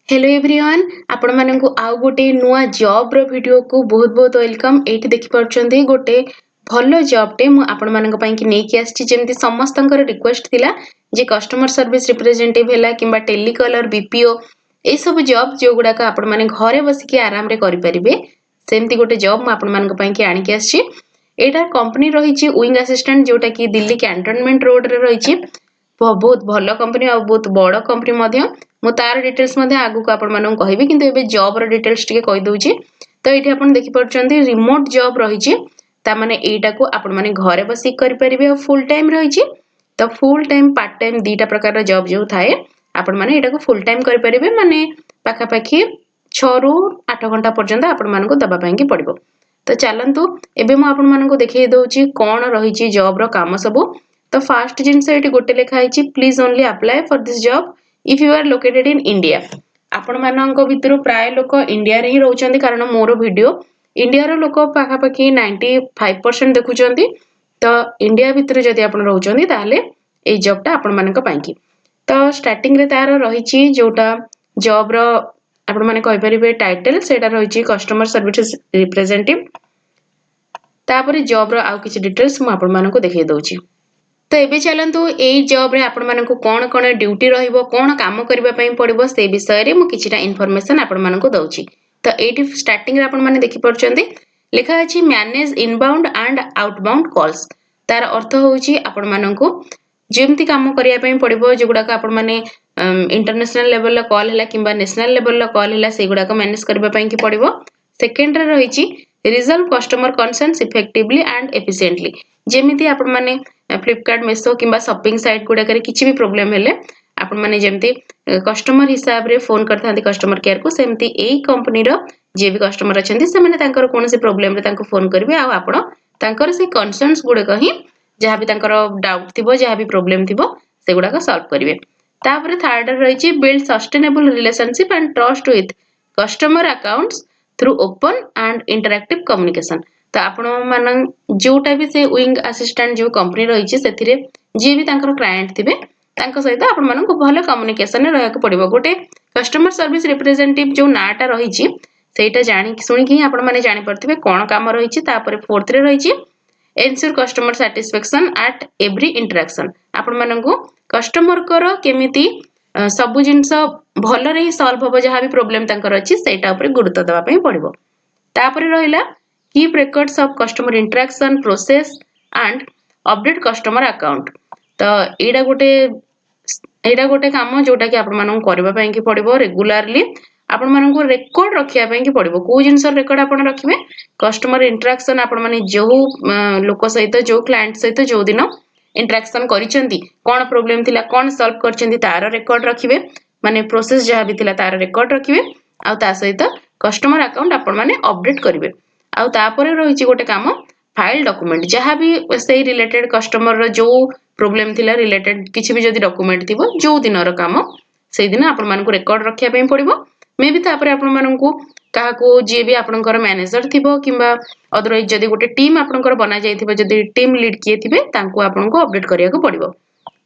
Hello everyone आपण माननकु आउ गोटे नुआ जॉब रो वीडियो को बहुत बहुत वेलकम। एठी देखि परछन्ती गोटे भलो जॉब टे मु आपण माननक पई कि नेकी आछि जेमति समस्तंकर रिक्वेस्ट थिला जे कस्टमर सर्विस रिप्रेजेंटेटिव हैला किबा टेलीकॉलर बीपीओ ए सब जॉब जो गुडा का आपण माने घरे बसी के आराम रे करि परिबे सेमति गोटे जॉब मु आपण माननक पई कि आनि के आछि। एटा कंपनी रहिछि विंग असिस्टेंट जोटा कि दिल्ली कैंटोनमेंट रोड रे रहिछि। बहुत भलो कंपनी और बहुत बड़ कंपनी मध्य मु तार डिटेल्स मध्य आगु को आपण मानन कहबी किंतु एबे जॉब रो डिटेल्स टिके कहि दउची। तो एठी आपण देखि परछन्ती रिमोट जॉब रहिछि ता माने एटा को आपण माने घरे बसी करि परिबे फुल टाइम रहिछि। तो फुल टाइम पार्ट टाइम दीटा प्रकार जॉब जो थाए आपण माने एटा को फुल टाइम करि परिबे माने पाखा पाखी 6 रु 8 घंटा पर्यंत आपण मानन को दबा पई कि पड़िबो। तो चलंतु एबे मु आपण मानन को देखि दउची कोन रहिछि जॉब रो काम सब। तो फास्ट जिनस एटी गोटे लेखा है please only apply for this job if you are located in India. आपण मानक भितर प्राय लोक इंडिया रे ही रहउचंदी कारण मोर वीडियो इंडिया रो लोक पाखा पाखी 95% देखुचंदी। तो इंडिया भितर जदि आपण रहउचंदी ताले ए जॉब टा आपण मानक पई कि। तो स्टार्टिंग रे तार रहिछि जोटा जॉब रो आपण माने कहि परिबे टाइटल सेटा रहिछि कस्टमर सर्विस रिप्रेजेंटेटिव। तापरे जॉब रो आउ किछि डिटेल्स मु आपण मानक देखै दउछि। तो एबे चलंतु एई जॉब रे आपण मानकु कोन कोन ड्यूटी रहिबो कोन काम करबा पई पड़िबो से विषय रे मु किछिटा इन्फॉर्मेशन आपण मानकु दउछि। तो एठी स्टार्टिंग रे आपण माने देखि परछन्ती लिखा अछि manage inbound and outbound calls. तार अर्थ होउछि आपण मानकु जेमति काम करिया पई पड़िबो जेगुडा का आपण माने इंटरनेशनल लेवल ला कॉल हैला किबा नेशनल लेवल ला कॉल हैला सेगुडा का मैनेज करबा पई कि पड़िबो। सेकंड रे रहिछि resolve customer concerns effectively and efficiently. जेमिति आपण माने फ्लिपकार्ट मेसो किबा शॉपिंग साइट गुडा करे किछि भी प्रॉब्लम हेले आपण माने जेमति कस्टमर हिसाब रे फोन करथांती कस्टमर केयर को सेमति एई कंपनी रो जे भी कस्टमर अछंती से माने तांकर कोनोसी प्रॉब्लम रे तांको फोन करबे आ आपण तांकर से कंसर्न्स गुडा कहि जहा भी तांकर डाउट थिबो जहा भी प्रॉब्लम थिबो से गुडा का सॉल्व करिवे। तापरे थर्ड रे रहिछि build sustainable relationship and trust with customer accounts through open and interactive communication. तो आपण मान जोटा भी से विंग असिस्टेंट जो कंपनी रहिछि सेथिरे जे भी तांकर क्लाइंट थिबे तांको सहित आपण मानन को भलो कम्युनिकेशन रे रहक पड़िबो। गोटे कस्टमर सर्विस रिप्रेजेंटेटिव जो नाटा रहिछि सेटा जानि सुनि कि आपण माने जानि परथिबे कोन काम रहिछि। तापर फोर्थ रे रहिछि ensure customer satisfaction at every interaction. आपण मानन को कस्टमर कर केमिति सब जिंस भलो रे सॉल्व होबो जहा भी प्रॉब्लम तांकर अछि सेटा ऊपर गुरुत्व देबा पई पड़िबो। तापर रहिला keep records of customer interaction process and update customer account. तो एडा गोटे काम जोटा कि आपण मानन करबा पई कि पड़िबो रेगुलरली आपण मानन को रेकॉर्ड रखिया पई कि पड़िबो। को जिंस रेकॉर्ड आपण रखिबे कस्टमर इंटरैक्शन आपण माने जो लोक सहित जो क्लाइंट सहित जो दिन इंटरैक्शन करिसेंती कोन प्रॉब्लम थिला कोन सॉल्व करचेंती तार रेकॉर्ड रखिबे माने प्रोसेस जहा भी थिला तार रेकॉर्ड रखिबे आ ता सहित कस्टमर अकाउंट आपण माने अपडेट करिवे। आउ तापरे रहिछि गोटे काम फाइल डॉक्यूमेंट जहां भी से रिलेटेड कस्टमर रो जो प्रॉब्लम थिला रिलेटेड किछि भी जदी डॉक्यूमेंट थिबो जो दिन रो काम से दिन आपण मानन को रेकॉर्ड रखिया पई पड़िबो। मे भी तापरे आपण मानन को काहा को जे भी आपनकर मैनेजर थिबो किबा अदरवाइज जदी गोटे टीम आपनकर बना जायथिबो जदी टीम लीड किए थिबे तांको आपण को अपडेट करिया को पड़िबो।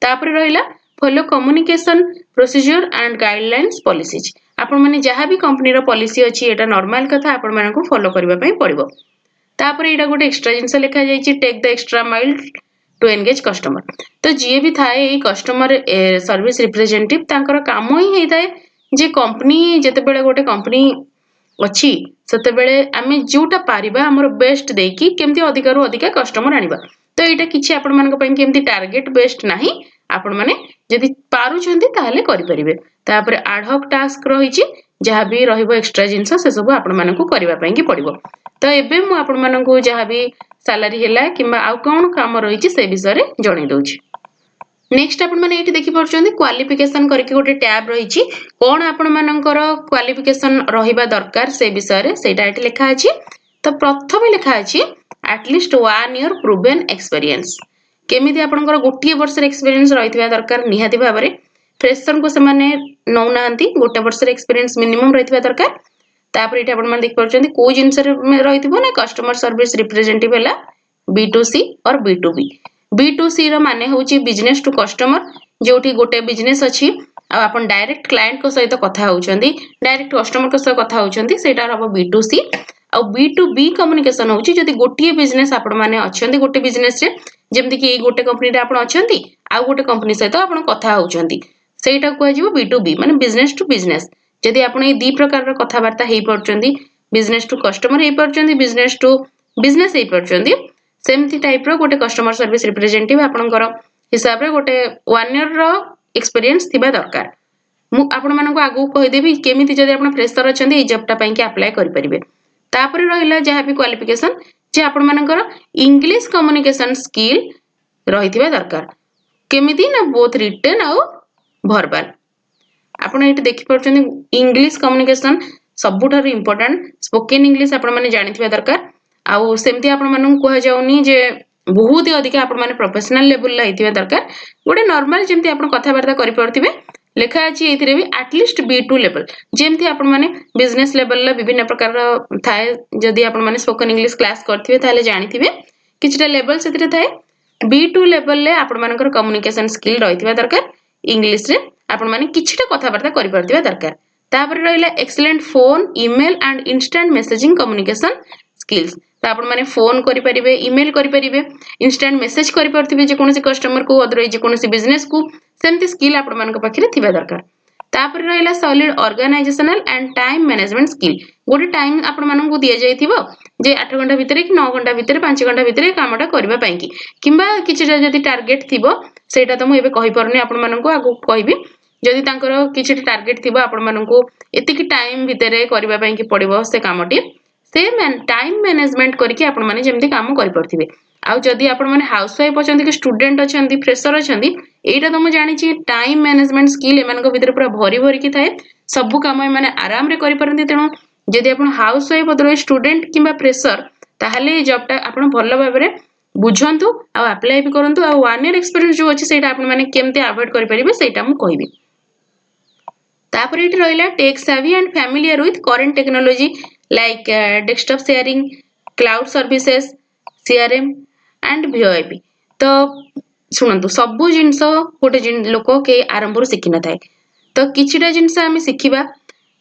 तापरे रहिला follow communication procedure and guidelines policies. आपण माने जहां भी कंपनी रो पॉलिसी अछि एटा नॉर्मल कथा आपण मानन को फॉलो करबा पई पड़िबो। तापरे एटा गोटे एक्स्ट्रा जिंस लेखा जायछि take the extra mile to engage customer. तो जे भी थाए ए कस्टमर सर्विस रिप्रेजेंटेटिव तांकर काम ही हेताए जे कंपनी जते बेले गोटे कंपनी अछि सते बेले आमे जोटा पारिबा हमर बेस्ट देकी केमती अधिका रु अधिका कस्टमर आनिबा। तो एटा किछि आपण मानक पई केमती टारगेट बेस्ड नाही आपण माने जदी पारु छंती ताले करि परिबे। तापरे एडहॉक टास्क रहिछि जहा भी रहिबो एक्स्ट्रा जिंस से सब आपण मानक करबा पई कि पड़िबो। तो एबे मु आपण मानक जहा भी सैलरी हैला किबा आउ कोन काम रहिछि से विषय रे जणै दउछि। नेक्स्ट आपण माने एठी देखि परछन्ती क्वालिफिकेशन करके गोटे टैब रहिछि कोन आपण मानकर क्वालिफिकेशन रहिबा दरकार से विषय रे सेटा एठी लेखा अछि। तो प्रथम लेखा अछि एटलीस्ट 1 ईयर प्रूवन एक्सपीरियंस। केमिति आपनकर गोटिए वर्ष एक्सपीरियंस रहितबा दरकार निहाती भाबरे फ्रेशर को समाने नौ नांती गोटे वर्ष एक्सपीरियंस मिनिमम रहितबा दरकार। तापर एठी आपण माने देख परछन्ती को जिंस रे रहितबो ना कस्टमर सर्विस रिप्रेजेंटेटिव हैला B2C और B2B। B2C रो माने होची बिजनेस टू कस्टमर जोठी गोटे बिजनेस अछि आपण डायरेक्ट क्लायंट को सहित कथा होउछंदी डायरेक्ट कस्टमर को सहित कथा होउछंदी सेटा हबो B2C आ B2B कम्युनिकेशन होउची जदी गोटिए बिजनेस आपण माने अछंदी गोटे बिजनेस रे जेमति कि गोटे कंपनी रे आपण अछंती आ गोटे कंपनी सहित आपण कथा होउछंदी सेटा को आजिबो B2B माने बिजनेस टू बिजनेस जदी आपण ए दी प्रकार रो कथा वार्ता हेई परचंदी बिजनेस टू कस्टमर हेई परचंदी बिजनेस टू बिजनेस हेई परचंदी सेमती टाइप रो गोटे कस्टमर सर्विस रिप्रेजेंटेटिव आपनकर हिसाब रे गोटे 1 ईयर रो एक्सपीरियंस थिबा दरकार मु आपण मानको आगु कहि देबी केमिति जदी आपण फ्रेशर अछंदी ए जॉब टा पई कि अप्लाई करि परिबे तापर रहिला जहा भी क्वालिफिकेशन जे आपण मानकर इंग्लिश कम्युनिकेशन स्किल रहिथिबा दरकार केमिति ना बोथ रिटन आ वर्बल आपण एठी देखि परचंदी इंग्लिश कम्युनिकेशन सबुठार इंपोर्टेंट स्पोकन इंग्लिश आपण माने जानिथिबा दरकार आउ सेमती आपण मानन कोहा जाउनी जे बहुत ही अधिक आपण माने प्रोफेशनल लेवल ला हिथिबा दरकार गोटे नॉर्मल जेमती आपण कथा वार्ता करि परथिबे लेखा अछि एथिरे भी एटलीस्ट B2 लेवल जेमती आपण माने बिजनेस लेवल ला विभिन्न प्रकार थाए जदी आपण माने स्पोकन इंग्लिश क्लास करथिबे ताले जानिथिबे किछटा लेवल सेथिरे थाए B2 लेवल ले आपण मानकर कम्युनिकेशन स्किल रहिथिबा दरकार इंग्लिश रे आपण माने किछटा कथा वार्ता करि परथिबा दरकार तापर रहिला excellent phone email and instant messaging communication skills तो आपण माने फोन करि परिबे ईमेल करि परिबे इंस्टेंट मेसेज करि परथिबे जे कोनोसी कस्टमर को अदरवाइज जे कोनोसी बिजनेस को सेमती स्किल आपण मानक पाखरे थिबा दरकार तापर रहिला solid organisational and time management skill गोटे टाइम आपण मानक दिया जायथिबो जे 8 घंटा भितरे कि 9 घंटा भितरे 5 घंटा भितरे कामटा करबा पई कि किबा किछटा जदी टारगेट थिबो सेटा त मु एबे कहि परनी आपण मानक आगु कहबी जदी तांकर किछटा टारगेट थिबो आपण मानक एति कि टाइम भितरे करबा पई कि पड़िबो से कामटी से टाइम मैनेजमेंट करके आपण माने जेमति काम करि परथिबे आ जदी आपण माने हाउस वाइफ अछंती कि स्टूडेंट अछंती फ्रेशर अछंती एटा तो मु जानि छी टाइम मैनेजमेंट स्किल एमान को भीतर पूरा भरी भरी कि थाए सब काम माने आराम रे करि परंती तेनो जदी आपण हाउस वाइफ अदर स्टूडेंट किबा फ्रेशर ताहाले ए जॉब टा आपण भल्लो भाबरे बुझंतु आ अप्लाई भी करंतु आ 1 ईयर एक्सपीरियंस जो अछि सेटा आपण माने केमते अवॉइड करि परिबे सेटा मु कहिबी तापर एठी रहिला tech savvy and familiar with current technology like desktop sharing cloud services CRM and VoIP तो सुनंतु सबु जिंस गोटे लोक के आरंभ शिखि न थाए तो किछिटा जिंस आमे शिखिबा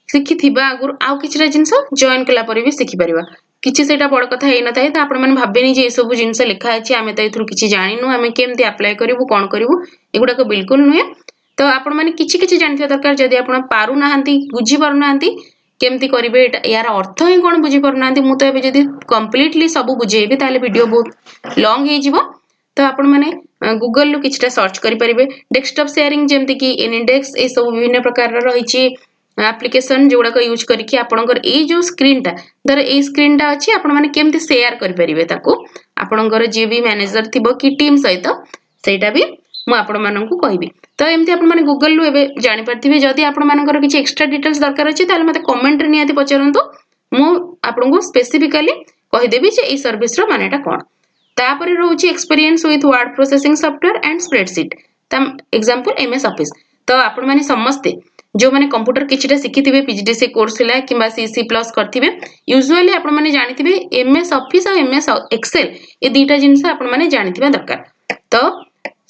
शिखिथिबा आगुर आउ किछिटा जिंस जॉइन कला परे भी शिखि परिबा किछि सेटा बड़ कथा हेइ न थाए त आपण माने भाबेनी जे ए सब जिंस लिखा अछि आमे त एथुर किछि जानिनु आमे केमते अप्लाई करिवु कोन करिवु एगुडा को बिल्कुल नुहे तो आपण माने किछि किछि जानिथिबा दरकार जदी आपण पारु नाहंती बुझी पारु नाहंती केमती करिवे यार अर्थ ही कोन बुझी पारु नाहंती मु तो एबे जदी कंप्लीटली सब बुझेबी ताले वीडियो बहुत लॉन्ग हे जिवो तो आपण माने गूगल लो किछटा सर्च करि परिबे डेस्कटॉप शेयरिंग जेमति कि इनडेक्स ए सब विभिन्न प्रकार रहिछि एप्लीकेशन जोडा को यूज करिकि आपणकर ए जो स्क्रीन टा धर ए स्क्रीन टा अछि आपण माने केमति शेयर करि परिबे ताको आपणकर जे भी मैनेजर थिबो कि टीम सहित सेटा भी मु आपण माननकु कहिबी तो एमती आपण माने गूगल लो एबे जानि परथिबे जदी आपण मानकर किछि एक्स्ट्रा डिटेल्स दरकार अछि ताले मते कमेंट रे नियाति पचरंतु मु आपनकु स्पेसिफिकली कहि देबी जे ए सर्विस रो मानेटा कोन तापर रहउछि experience with word processing software and spreadsheet तम एग्जांपल MS ऑफिस तो आपण माने समस्ते जो माने कंप्यूटर किछिटा शिखिथिबे PGDC कोर्स हिला किबा CC+ करथिबे यूजुअली आपण माने जानिथिबे MS ऑफिस और MS एक्सेल ए दीटा जिंस आपण माने जानिथिबा दरकार तो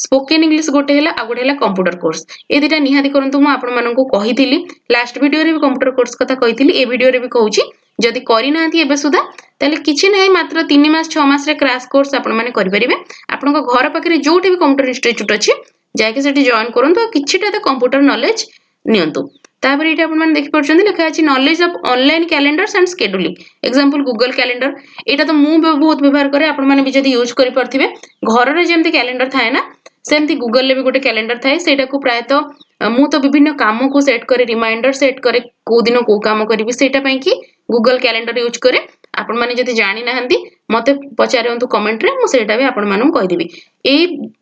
स्पोकन इंग्लिश गोटे हैला आ गोटे हैला कंप्यूटर कोर्स ए दीटा निहाती करंतु मु आपण माननकु कहिथिली लास्ट वीडियो रे भी कंप्यूटर कोर्स कथा कहिथिली ए वीडियो रे भी कहूची जदी करि नाहंती एबे सुदा ताले किछि नै मात्र 3 मास 6 मास रे क्रैश कोर्स आपण माने करि परिबे आपनको घर पाखरे जोटी भी कंप्यूटर इंस्टीट्यूट अछि जाके सेठी जॉइन करंतु किछिटा त कंप्यूटर नॉलेज नियंतु तापर एटा आपण माने देखि परछन लिखा अछि knowledge of online calendars and scheduling example Google calendar एटा तो मु बहुत व्यवहार करे आपण माने भी जदी यूज करि परथिबे घर रे जेमति कैलेंडर थाए ना सेमती गूगल ले भी गोटे कैलेंडर थाए सेटा को प्राय तो मु तो विभिन्न काम को सेट करे रिमाइंडर सेट करे को दिन को काम करिवि सेटा पई कि गूगल कैलेंडर यूज करे आपण माने जदी जानि नाहंती मते पचारंतु कमेंट रे मु सेटा भी आपण मानन कहि देबी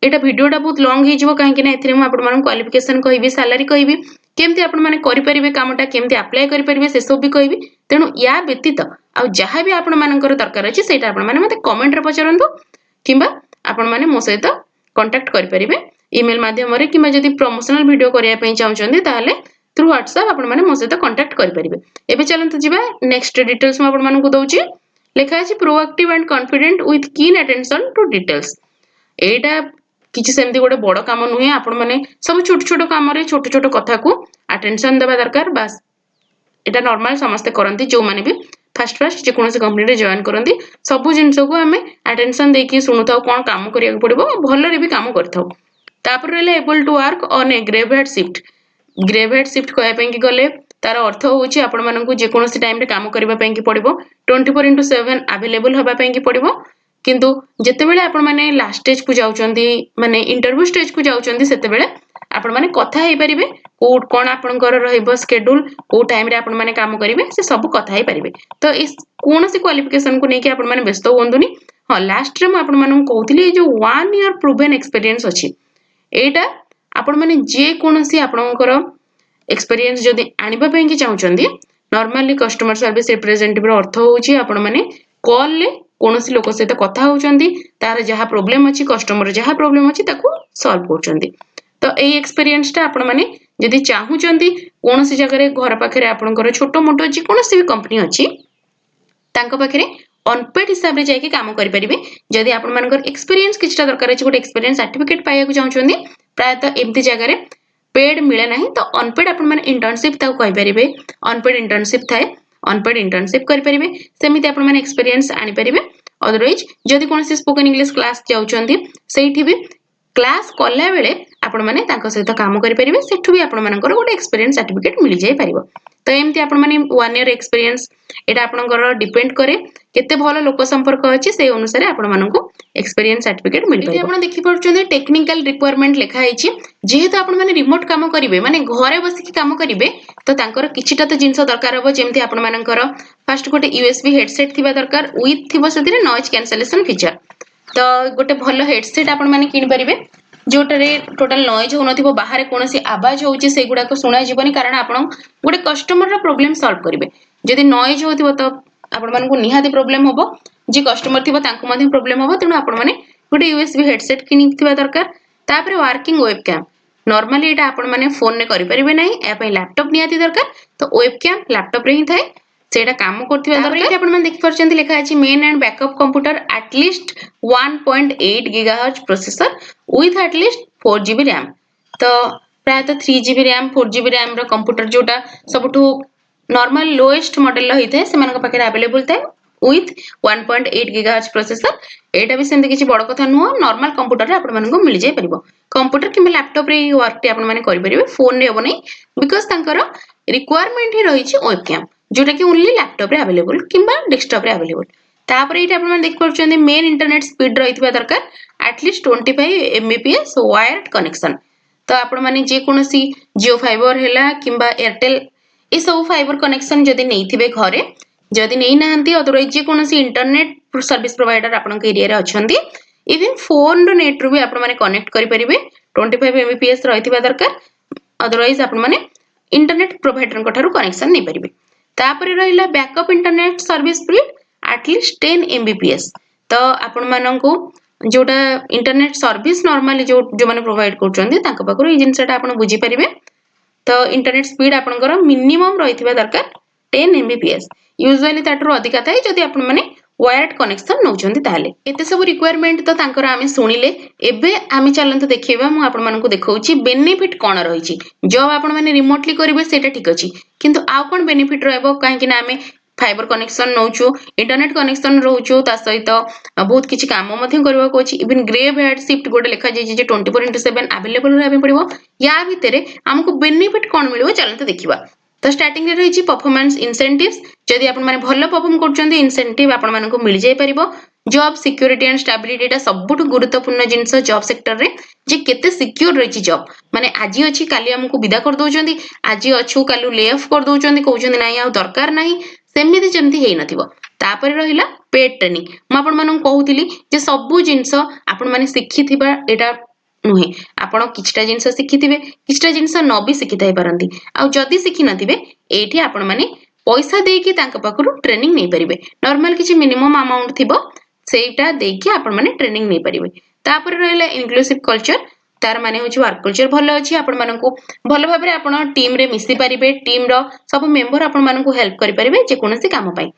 एटा वीडियोटा बहुत लॉन्ग हे जिवो काहे कि ना एथिरे मु आपण मानन क्वालिफिकेशन कहिबी सैलरी कहिबी केमती आपण माने करि परिबे कामटा केमती अप्लाई करि परिबे से सब भी कहिबी तेनु या व्यतीत आ जहा भी आपण मानकर दरकार अछि सेटा आपण माने मते कमेंट रे पचारंतु किबा आपण माने मो सहित कांटेक्ट करि परिबे ईमेल माध्यम रे किबा जदी प्रमोशनल वीडियो करिया पई चाहउछन्ती ताले थ्रू WhatsApp आपण माने मो सहित कांटेक्ट करि परिबे एबे चलंतु जिबा नेक्स्ट डिटेल्स म आपण मानन को दउची लेखा अछि प्रोएक्टिव एंड कॉन्फिडेंट विथ कीन अटेंशन टू डिटेल्स एटा किछि सेमती गोटे बड़ काम नुहे आपण माने सब छोट छोट काम रे छोट छोट कथा को अटेंशन देबा दरकार बस एटा नॉर्मल समस्त करंती जो माने भी फास्ट फास्ट जे कोनसे कंपनी रे जॉइन करंती सब जिंस को हमें अटेंशन देकी सुनुथाउ कोन काम करिया पड़िबो भलो रे भी काम करथाउ तापर रहले able to work on a graveyard shift graveyard shift कहया पे कि गले तार अर्थ होउची आपण माननकु जे कोनसे टाइम रे काम करिबा पे कि पड़िबो 24/7 अवेलेबल होबा पे कि पड़िबो किंतु जेते बेले आपण माने लास्ट स्टेज को जाउचंदी माने इंटरव्यू स्टेज को जाउचंदी सेते बेले आपण माने कथा हेइ परिबे कोन आपणकर रहइबो शेड्यूल को टाइम रे आपण माने काम करिवे से सब कथा हेइ परिबे तो इस कोनसे क्वालिफिकेशन को नेकी आपण माने व्यस्त होंदुनी हां लास्ट रे म आपण मानन कहउतली जो 1 ईयर प्रूवन एक्सपीरियंस अछि एटा आपण माने जे कोनसी आपणकर एक्सपीरियंस जदी आनिबा पे कि चाहुचंदी नॉर्मली कस्टमर सर्विस रिप्रेजेंटेटिव रो अर्थ होउची आपण माने कॉल ले कोनसी लोक सहित कथा होउचंदी तार जहा प्रॉब्लम अछि कस्टमर जहा प्रॉब्लम अछि ताकू सॉल्व करचंदी तो एई एक्सपीरियंस टा आपण माने जदी चाहुचंदी कोनसी जगह रे घर पाखरे आपणकर छोटो मोटो जे कोनसी भी कंपनी अछि तांको पाखरे अनपेड हिसाब रे जाके काम करि परिबे जदी आपण मानकर एक्सपीरियंस किछटा दरकार अछि गोटे एक्सपीरियंस सर्टिफिकेट पाइया को चाहुचंदी प्रायतः एम्ति जगह रे पेड मिले नाही तो अनपेड आपण माने इंटर्नशिप ताऊ कहि परिबे अनपेड इंटर्नशिप थाए अनपेड इंटर्नशिप करि परिबे सेमिति आपण माने एक्सपीरियंस आनि परिबे अदरवाइज जदी कोनसी स्पोकन इंग्लिश क्लास जाउचंदी सेठी भी क्लास कला बेले आपण माने तांको सहित काम करि परिबे सेठु भी आपण मानकर गोटे एक्सपीरियंस सर्टिफिकेट मिल जाय परिबो तो एम्ति आपण माने 1 ईयर एक्सपीरियंस एटा आपणकर डिपेंड करे केते भलो लोक संपर्क अछि से अनुसार आपण माननको एक्सपीरियंस सर्टिफिकेट मिल परिबो आपण देखि पड़छन टेक्निकल रिक्वायरमेंट लिखा आइछि जेहेतु आपण माने रिमोट काम करिवे माने घरे बसी के काम करिवे तो तांकर किछिटा तो जिंस दरकार हो जेमति आपण मानकर फर्स्ट गोटे यूएसबी हेडसेट थिबा दरकार विथ थिबो सेतिरे नॉइज कैंसलेशन फीचर तो गोटे भलो हेडसेट आपण माने किन परिबे जोटरे टोटल नॉइज हो नथिबो बाहर कोनोसी आवाज होउची सेगुडा को सुना जीवनी कारण आपण गोटे कस्टमर रा प्रॉब्लम सॉल्व करिवे जदी नॉइज होथिबो तो आपण मानकु निहाती प्रॉब्लम होबो जे कस्टमर थिबो तांको मध्ये प्रॉब्लम होबो तेनु आपण माने गोटे यूएसबी हेडसेट किनि थिबा दरकार तापरे वर्किंग वेबकैम नॉर्मली एटा आपण माने फोन ने करि परिबे नै ए पय लैपटॉप निहाती दरकार तो वेबकैम लैपटॉप रे ही थाए सेटा काम करथिबा दरकार आपण माने देखि परछन्ती लिखा अछि main and backup computer at least 1.8 gigahertz processor with at least 4 GB RAM तो प्रायतः 3 जीबी रैम 4 जीबी रैम रो कंप्यूटर जोटा सबठु नॉर्मल लोएस्ट मॉडल रहिथे सेमानक पाखे अवेलेबल थाए विथ 1.8 गीगाहर्ट्ज प्रोसेसर एटा भी सेंति किछि बड़ कथा नुह नॉर्मल कंप्यूटर रे आपण मानकु मिल जाय परिबो कंप्यूटर किबा लैपटॉप रे वर्क टे आपण माने करि परिबे फोन रे होबो नै बिकॉज़ तांकर रिक्वायरमेंट ही रहिछि वेबकैम जोटा कि ओनली लैपटॉप रे अवेलेबल किबा डेस्कटॉप रे अवेलेबल तापर एटा आपण माने देख परछन्ती मेन इंटरनेट स्पीड रहितबा दरकार एटलीस्ट 25 एमबीपीएस वायर्ड कनेक्शन तो आपण माने जे कोनोसी जियो फाइबर हैला किबा एयरटेल ए सब फाइबर कनेक्शन जदी नैथिबे घरे जदी नै नाहंती अदरवाइज जे कोनोसी इंटरनेट सर्विस प्रोवाइडर आपन के एरिया रे अछंती इवन फोन रो नेट रो भी आपण माने कनेक्ट करि परिबे 25 एमबीपीएस रहितबा दरकार अदरवाइज आपण माने इंटरनेट प्रोवाइडर कठारु कनेक्शन नै परिबे तापर रहिला backup internet service speed at least 10 Mbps तो आपण माननकु जोटा इंटरनेट सर्विस नॉर्मली जो माने प्रोवाइड करचंदी तांको पाखरु ई जिंसटा आपण बुझी परिबे तो इंटरनेट स्पीड आपनकर मिनिमम रहितबा दरकार 10 एमबीपीएस यूजुअली ताटरो अधिका थाए जदी आपण माने वायर्ड कनेक्शन नौचंदी ताले एते सब रिक्वायरमेंट तो तांकर आमे सुनिले एबे आमे चलंत देखिबा मु आपण मानकु देखौची बेनिफिट कोन रहिची जॉब आपण माने रिमोटली करिवे सेटा ठीक अछि किंतु आ कोन बेनिफिट रहबो काहे कि ना आमे फाइबर कनेक्शन नौचो इंटरनेट कनेक्शन रहउचो ता सहित बहुत किछि काम मध्ये करबा को अछि इवन ग्रेव हेड शिफ्ट गोटे लिखा जाय जे 24/7 अवेलेबल रहबे पड़िबो या भितरे हमकु बेनिफिट कोन मिलबो चलंत देखिबा तो स्टार्टिंग रे रहिची परफॉर्मेंस इंसेंटिव्स जदी आपण माने भलो परफॉर्म करचंदी इंसेंटिव आपण मानकु मिल जाय परिबो job security and stability Etah सबुठ गुरुत्वपूर्ण jeans job sector रे जे केते सिक्योर रहिची जॉब माने आजी अछि काली हमकु विदा कर दोचंदी आजी अछु कालु ले ऑफ कर दोचंदी कहउचंदी नाही आ दरकार नाही सेमिति जेमति हेइ नथिबो तापर रहिला पेड ट्रेनिंग म आपण मानन कहउतिली जे सबु जिंस आपण माने सिखिथिबा एटा नुहे आपण किछटा जिंस सिखिथिबे किछटा जिंस न भी सिखिथाइ परंती आ जदी सिखि नथिबे एठी आपण माने पैसा देकी तांका पाखरु ट्रेनिंग नै परिबे नॉर्मल किछि मिनिमम अमाउंट थिबो सेटा देकी आपण माने ट्रेनिंग नै परिबे तापर रहिला इनक्लूसिव कल्चर तार माने होची वर्क कल्चर भलो अछि आपण मानकु भलो भाबरे आपण टीम रे मिसी परिबे टीम रो सब मेंबर आपण मानकु हेल्प करि परिबे जे कोनोसी काम पई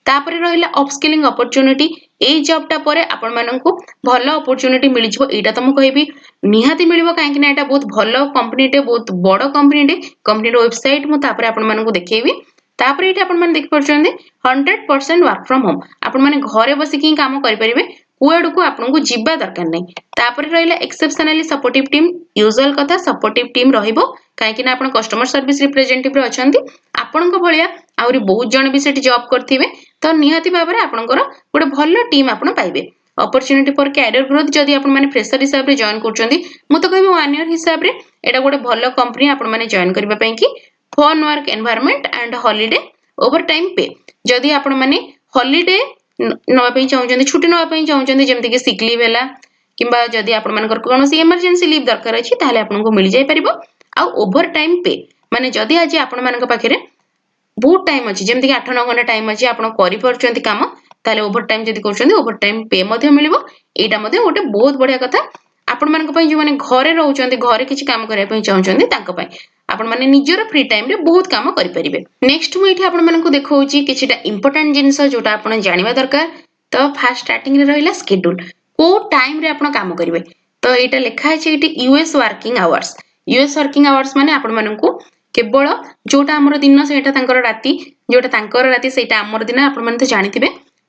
तापर रहिला अपस्किलिंग अपॉर्चुनिटी ए जॉबटा परे आपण माननकु भलो अपॉर्चुनिटी मिल जिवो एटा तो मु कहबी निहाती मिलिबो काहे कि ना एटा बहुत भलो कंपनीटे बहुत बड़ कंपनी रो वेबसाइट मु तापर आपण माननकु देखैबी तापर एटा आपण माने देख परछन्ते 100% वर्क फ्रॉम होम आपण माने घरे बसी कि काम करि परिबे कुआडू को आपनको जिबा दरकार नै तापर रहिला एक्सेप्शनली सपोर्टिव टीम यूजुअल कथा सपोर्टिव टीम रहिबो काहे कि ना आपण कस्टमर सर्विस रिप्रेजेंटेटिव रे अछंती आपनको भलिया आउरी बहुत जण भी सेठी जॉब करथिबे तो निहाती भाबरे आपनकर गोटे भलो टीम आपण पाइबे अपॉर्चुनिटी फॉर कैरियर ग्रोथ जदि आपण माने फ्रेशर हिसाब रे जॉइन करचंदी मु तो कहबी 1 ईयर हिसाब रे एटा गोटे भलो कंपनी आपण माने जॉइन करबा पई कि fun work environment and holiday overtime pay जदि आपण माने हॉलिडे नवा पई चाहउचंदी छुट्टी नवा पई चाहउचंदी जेमति कि सिक लीव हैला किंबा जदि आपण मानकर कोनोसी इमरजेंसी लीव दरकार अछि ताले आपनको मिल जाय परिबो आ ओवर टाइम पे माने जदि आज आपण मानक पाखरे बहुत टाइम अछि जेमति कि 8-9 घंटा टाइम अछि आपण करि परचंती काम ताले ओवर टाइम जदि करचंदी ओवर टाइम पे मध्ये मिलिबो एटा मध्ये गोटे बहुत बढ़िया कथा आपण मानक पई जे माने घरे रहउचंती घरे किछि काम करिया पई चाहउचंदी तांको पई आपण माने निजर फ्री टाइम रे बहुत काम करि परिबे नेक्स्ट मु इठी आपण मानक देखौची किछिटा इंपोर्टेंट जिंस जोटा आपण जानिबा दरकार तो फास्ट स्टार्टिंग रे रहिला शेड्यूल को टाइम रे आपण काम करिवे तो एटा लिखा अछि इठी यूएस वर्किंग आवर्स माने आपण मानकु केवल जोटा हमर दिन सेटा तांकर राती जोटा तांकर राती सेटा हमर दिन आपण माने तो जानिथिबे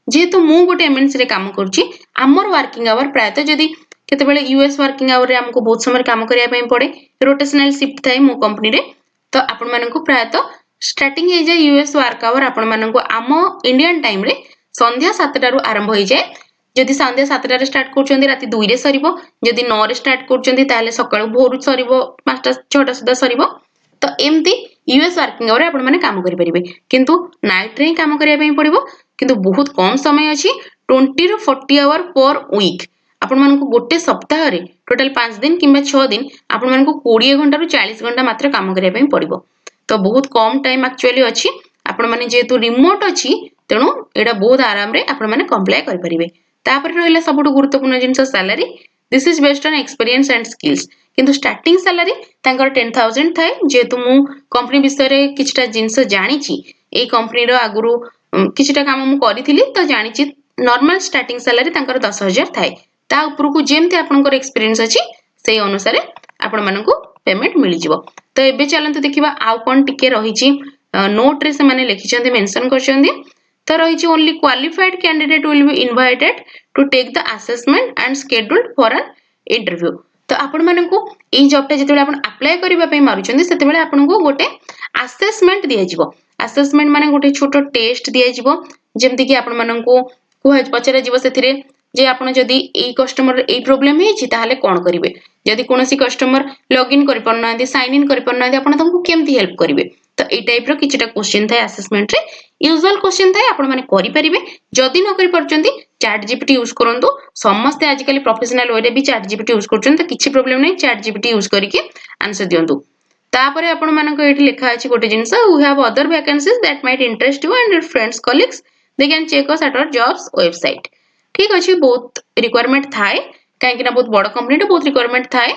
जेहेतु मु गोटे एमएनसी रे काम करची हमर वर्किंग आवर प्रायतः जदी केते बेले यूएस वर्किंग आवर रे हमको बहुत समय काम करिया पई पड़े रोटेशनल शिफ्ट थाई मो कंपनी रे तो आपण मानकु प्रायतः स्टार्टिंग हे जाय यूएस वर्क आवर आपण मानकु आम इंडियन टाइम रे संध्या 7टा रु आरंभ होई जाय जदि संध्या 7टा रे स्टार्ट करचंदी राती 2 रे सरीबो जदि 9 रे स्टार्ट करचंदी ताले सकाळ भोरु सरीबो 5टा 6टा सुधा सरीबो तो एमती यूएस वर्किंग आवर आपण माने काम करि परिबे किंतु नाइट रे काम करिया पई पड़िबो किंतु बहुत कम समय अछि 20 ରୁ 40 आवर पर वीक आपण मानकु गोटे सप्ताह रे टोटल 5 दिन किंबा 6 दिन आपण मानकु 20 घंटा रु 40 घंटा मात्र काम करिया पई पड़िबो तो बहुत कम टाइम एक्चुअली अछि आपण माने जेतु रिमोट अछि तेनु एडा बहुत आराम रे आपण माने कंप्लाई करि परिबे तापर रहला सबटु गुरुत्वपूर्ण जिंस salary this is based on experience and skills किंतु स्टार्टिंग सैलरी तांकर 10000 थाए जेतु मु कंपनी विषय रे किछटा जिंस जानिछि ए कंपनी रो आगुरु किछटा काम मु करिथिली तो जानिछि नॉर्मल स्टार्टिंग सैलरी तांकर 10000 थाए ता ऊपर को जेमते आपनकर एक्सपीरियंस अछि सेही अनुसार आपण मानकु पेमेंट मिलि जिवो तो एबे चलंतु देखिबा आउ कोन टिके रहिछि नोट रे से माने लिखिछन्ते मेंशन करछन्ते तो रहिछि only qualified candidate will be invited to take the assessment and scheduled for an interview तो आपण मानकु ए जॉबटा जेतेबेले आपण अप्लाई करिबा पई मारुछन्ते सेतेबेले आपनको गोटे असेसमेंट दिया जिवो असेसमेंट माने गोटे छोटो टेस्ट दिया जिवो जेमति कि आपण माननको कुहा पचरा जिवो सेथिरे जे आपण जदी ए कस्टमर ए प्रॉब्लम हेछि ताहाले कोन करिवे जदी कोनोसी कस्टमर लॉगिन करि परनांती साइन इन करि परनांती आपण तमको केमति हेल्प करिवे तो ए टाइप रो किछटा क्वेश्चन थाए असेसमेंट रे यूजुअल क्वेश्चन थाए आपण माने करि परिबे जदी न करि परचंती चैट जीपीटी यूज करंतु समस्त आजकल प्रोफेशनल वे रे भी चैट जीपीटी यूज करचन तो किछि प्रॉब्लम नै चैट जीपीटी यूज करके आंसर दियंतु तापरे आपण मानको एठी लिखा अछि गोटे जिंस we have other vacancies that might interest you and your friends colleagues they can check us at our jobs website ठीक अछि बहुत रिक्वायरमेंट थाए काहे कि ना बहुत बड़ कंपनी रे बहुत रिक्वायरमेंट थाए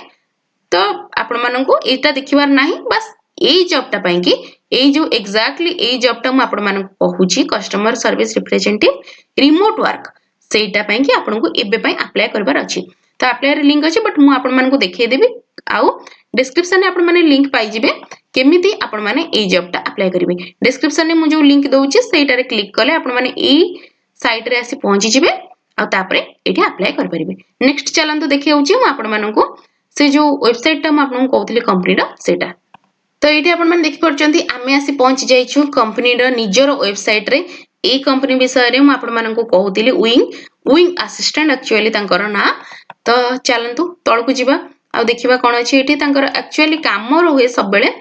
तो आपण मानको एटा देखिबार नाही बस एई जॉबटा पई कि एई जो एक्जेक्टली एई जॉबटा म आपण मानको कहूची customer service representative remote work सेटा पई कि आपनको एबे पई अप्लाई करबार अछि तो अप्लाई लिंक अछि बट मु आपण मानको देखै देबी आउ डिस्क्रिप्शन रे आपण माने लिंक पाई जिवे केमिति आपण माने एई जॉबटा अप्लाई करिवे डिस्क्रिप्शन रे मु जो लिंक दोउची सेटा रे क्लिक करले आपण माने एई साइट रे आसी पहुंची जिवे आ तापरे एठी अप्लाई कर परिबे नेक्स्ट चलंतु देखि होउची मु आपण मानको से जो वेबसाइट ता मु आपन कहउतली कंपनी रो सेटा तो एठी आपण माने देखि परचंती आमे आसी पहुंची जाइछु कंपनी रो निजर वेबसाइट रे ए कंपनी विषय रे मु आपण मानको कहउतली विंग असिस्टेंट एक्चुअली तांकर ना तो चलंतु तळकु जिबा आ देखिबा कोन अछि एठी तांकर एक्चुअली काम रहे सब बेले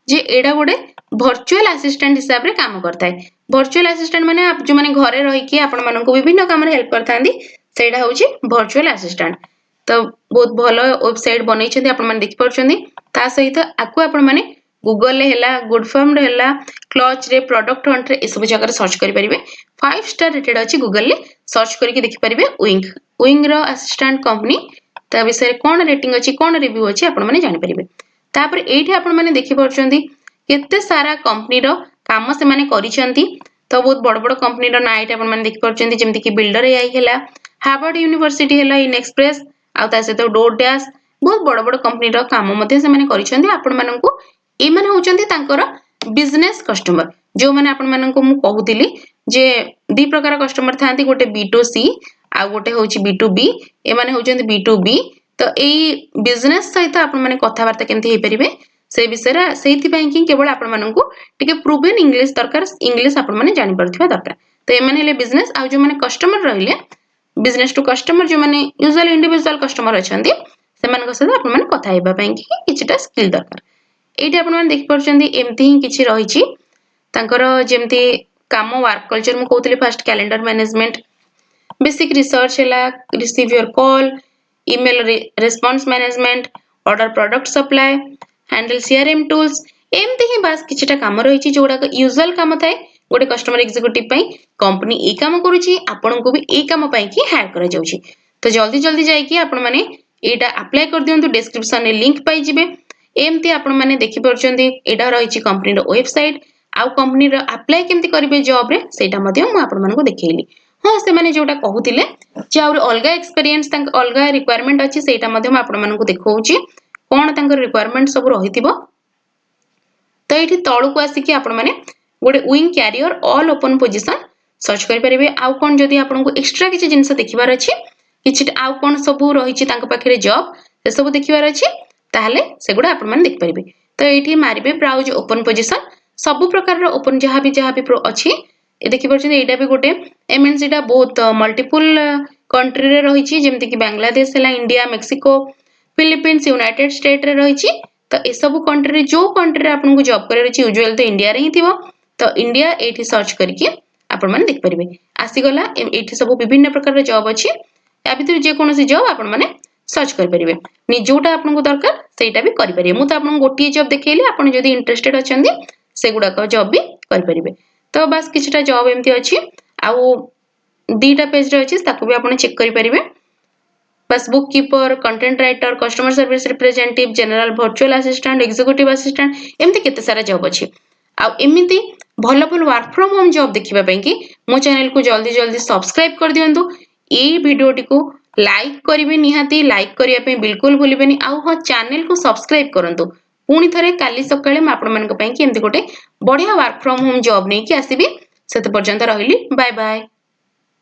जे एडा गोडे वर्चुअल असिस्टेंट हिसाब रे काम करताय वर्चुअल असिस्टेंट माने आप जो माने घरे रही कि आपण मानको विभिन्न काम रे हेल्प करतांदी सेडा होची वर्चुअल असिस्टेंट तो बहुत भलो वेबसाइट बनै छथि आपण माने देखि परछथि ता सहित आकु आपण माने गूगल ले हैला गुड फॉर्म रे हैला क्लच रे प्रोडक्ट हंट रे ए सब जगह रे सर्च करि परिबे 5 स्टार रेटेड अछि गूगल ले सर्च करके देखि परिबे विंग रो असिस्टेंट कंपनी ता विषय कोन रेटिंग अछि कोन रिव्यू अछि आपण माने जानि परिबे तापर एठी आपण माने देखि परछथि केते सारा कंपनी रो काम से माने करिसंती तो बहुत बड़ बड़ कंपनी ना एटा आपण माने देखि परछन्ती जेमति कि बिल्डर एआई हैला हार्वर्ड यूनिवर्सिटी हैला इन एक्सप्रेस आ ता सहित डोर डैश बहुत बड़ बड़ कंपनी रो काम मध्ये से माने करिसन्ती आपण माननकु ए माने होचन्ती तांकर बिजनेस कस्टमर जो माने आपण माननकु मु कहूतिली जे दी प्रकार कस्टमर थांती गोटे B2C आ गोटे होची B2B ए माने होचन्ती B2B तो एई बिजनेस सहित आपण माने कथा वार्ता केमति हे परिबे से विषय से केवल आपण माननकु टिके प्रूवन इंग्लिश दरकार इंग्लिश आपण माने जानि परथिबा दरकार तो ए माने ले बिजनेस आ जो माने कस्टमर रहिले बिजनेस टू कस्टमर जो माने यूजुअल इंडिविजुअल कस्टमर अछंती सेमानक सहित आपण माने कथा हेबा पई कि किछटा स्किल दरकार एठी आपण माने देखि परछन्ती एमति ही किछि रहिछि तांकर जेमति काम वर्क कल्चर मु कहउतली first calendar management basic research हैला receive your call email response management order product supply handle CRM tools एमती ही बास किछटा काम रहिछि जोडा यूजुअल काम थाए गोटे कस्टमर एग्जीक्यूटिव पई कंपनी ए काम करूछि आपन को भी ए काम पई कि हायर करा जाउछि तो जल्दी जल्दी जाई कि आपन माने एटा अप्लाई कर दियंतु डिस्क्रिप्शन रे लिंक पाई जिवे एमती आपन माने देखि परछन्ती एटा रहिछि कंपनी रो वेबसाइट आउ कंपनी रो अप्लाई केमती करिवे जॉब रे सेटा मध्ये मु आपन मानको देखैली हां से माने जोटा कहूतिले जे आउर अलगा एक्सपीरियंस तंक अलगा रिक्वायरमेंट अछि सेटा मध्ये मु आपन मानको देखौछि कोन तंकर रिक्वायरमेंट सब रहितिबो तो ये तौक आसिक आपण मैंने गोटे wing career all open position search करेंगे आउ कौन जदि आपको एक्सट्रा किसी जिनस देखार अच्छी कि आउ कौन सब रही जॉब से सब देखार अच्छी ताहले सेगुड़ा आपण मैंने देखिपारे तो ये मारे ब्राउज ओपन पोजिशन सब प्रकार ओपन जहाँ भी अच्छी देखिए यहाँ भी गोटे एमएनसी बहुत मल्टीपल कंट्री रही जमीक कि बांग्लादेश है India Mexico Philippines United state रे रही तो ये सब कंट्री जो कंट्री आपको जॉब कर यूजुअल तो इंडिया रे ही थी तो इंडिया ये सर्च करके आपण मैंने देखिपारे आसीगला ये सब विभिन्न प्रकार जॉब अच्छी या भर जेकोसी जॉब आपण मैंने सर्च करेंगे जोटा आपको दरकार सेटा भी करेंगे मुझे आपको गोटे जॉब देखली आप इंटरेस्टेड अच्छा से गुड़ाक जॉब भी करेंगे तो बास किछटा जॉब एमती अच्छी आउ दीटा पेज रे अच्छी ताकू भी आप चेक करेंगे बस book keeper content writer customer service representative general virtual assistant executive assistant एमती केते सारा जॉब अच्छी आउ एमती भल भल वर्क फ्रॉम होम जॉब देखिबा पई कि मो चैनल को जल्दी जल्दी सब्सक्राइब कर दियंतु ए वीडियोटी को लाइक करिवे निहाती लाइक करिया पई बिल्कुल भूलिबेनी आउ हां चैनल को सब्सक्राइब करंतु पुणी थरे काली सकाळे म आपण मानक पई कि एमती गोटे बढ़िया वर्क फ्रॉम होम जॉब नै कि आसीबी सेते पर्यंत रहिली बाय बाय।